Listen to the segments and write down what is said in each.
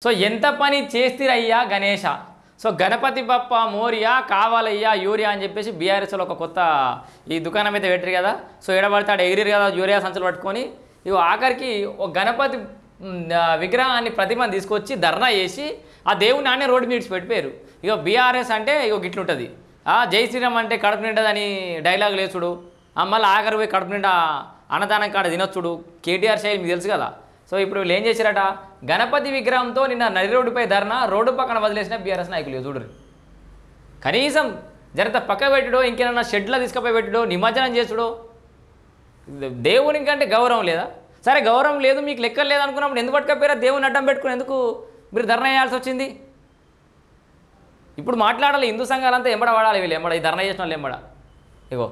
So ఎంత పని చేస్తిరయ్యా Ganesha. So Ganapati Bappa Morya కావాలయ్యా యూరియా అని చెప్పేసి బీఆర్ఎస్లో ఒక కొత్త ఈ దుకాణం అయితే పెట్టరు కదా. సో ఎడబడితే ఆడ ఎగిరిరు కదా యూరియా సంచులు పట్టుకొని. ఇగో ఆఖరికి ఒక గణపతి విగ్రహాన్ని ప్రతిమను తీసుకొచ్చి ధర్నా చేసి ఆ దేవుని ఆనే రోడ్డు మీడ్స్ పెట్టిపోయారు. ఇగో బీఆర్ఎస్ అంటే ఇగో గిట్లుంటుంది. జై శ్రీరామ్ అంటే కడుపు నిండదని డైలాగ్ లేచుడు, మళ్ళీ ఆఖరి పోయి కడుపు నిండా అన్నదానం కాడ తినొచ్చుడు కేటీఆర్ శైలి మీకు తెలుసు కదా. సో ఇప్పుడు వీళ్ళు ఏం చేశారట, గణపతి విగ్రహంతో నిన్న నడి రోడ్డుపై ధర్నా రోడ్డు పక్కన వదిలేసిన బీఆర్ఎస్ నాయకులు చూడరు. కనీసం జరంత పక్క పెట్టుడో ఇంకేమన్నా షెడ్లో తీసుకుపోయి పెట్టుడో నిమజ్జనం చేసుడో. దేవునికి కంటే గౌరవం లేదా? సరే గౌరవం లేదు మీకు లెక్కలు లేదు అనుకున్నప్పుడు ఎందుకు పట్టుకపోయారా దేవుని అడ్డం పెట్టుకుని ఎందుకు మీరు ధర్నా చేయాల్సి వచ్చింది? ఇప్పుడు మాట్లాడాలి హిందూ సంఘాలంతా ఎంబడ వాడాలి, వీళ్ళు ఎంబడ ఈ ధర్నా చేసిన వాళ్ళు ఎంబడ. ఇగో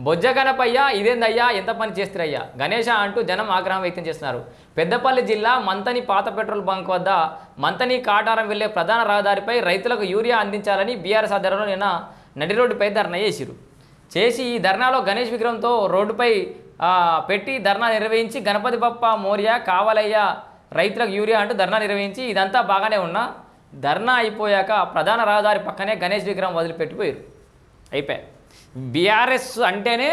బొజ్జ గణపయ్య ఇదేందయ్యా ఎంత పని చేస్తారయ్యా గణేష అంటూ జనం ఆగ్రహం వ్యక్తం చేస్తున్నారు. పెద్దపల్లి జిల్లా మంతని పాత పెట్రోల్ బంక్ వద్ద మంతని కాటారం వెళ్లే ప్రధాన రహదారిపై రైతులకు యూరియా అందించాలని బీఆర్ఎస్ ఆధ్వర్యంలో నిన్న నడి రోడ్డుపై ధర్నా చేసి ఈ ధర్నాలో గణేష్ విగ్రహంతో రోడ్డుపై పెట్టి ధర్నా నిర్వహించి గణపతి బప్ప మోరియా కావాలయ్యా రైతులకు యూరియా అంటూ ధర్నా నిర్వహించి ఇదంతా బాగానే ఉన్నా ధర్నా అయిపోయాక ప్రధాన రహదారి పక్కనే గణేష్ విగ్రహం వదిలిపెట్టిపోయారు. అయిపోయాయి. బీఆర్ఎస్ అంటేనే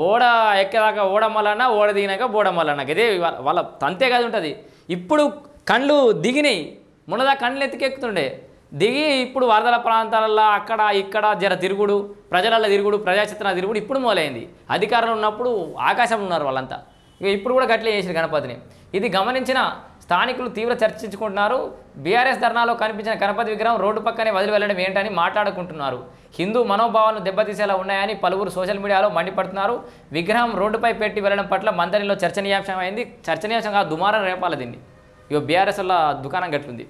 ఓడ ఎక్కేదాకా ఓడమల్లన్నా ఓడ దిగినాక బోడమల్లన్నా ఇదే వాళ్ళ తంతే కదా ఉంటుంది. ఇప్పుడు కళ్ళు దిగినాయి, మునదా కళ్ళు ఎత్తికెక్కుతుండే దిగి ఇప్పుడు వరదల ప్రాంతాలలో అక్కడ ఇక్కడ జర తిరుగుడు, ప్రజలలో తిరుగుడు, ప్రజాచిత్ర తిరుగుడు ఇప్పుడు మొదలైంది. అధికారంలో ఉన్నప్పుడు ఆకాశం ఉన్నారు వాళ్ళంతా. ఇక ఇప్పుడు కూడా గట్లే చేసారు గణపతిని. ఇది గమనించిన స్థానికులు తీవ్ర చర్చించుకుంటున్నారు. బీఆర్ఎస్ ధర్నాలో కనిపించిన గణపతి విగ్రహం రోడ్డు పక్కనే వదిలి వెళ్ళడం ఏంటని మాట్లాడుకుంటున్నారు. హిందూ మనోభావాలను దెబ్బతీసేలా ఉన్నాయని పలువురు సోషల్ మీడియాలో మండిపడుతున్నారు. విగ్రహం రోడ్డుపై పెట్టి వెళ్ళడం పట్ల మంతనిలో చర్చనీయాంశమైంది. చర్చనీయాంశంగా దుమారం రేపాలి దీన్ని. ఇక బీఆర్ఎస్ వల్ల దుకాణం గట్లుంది.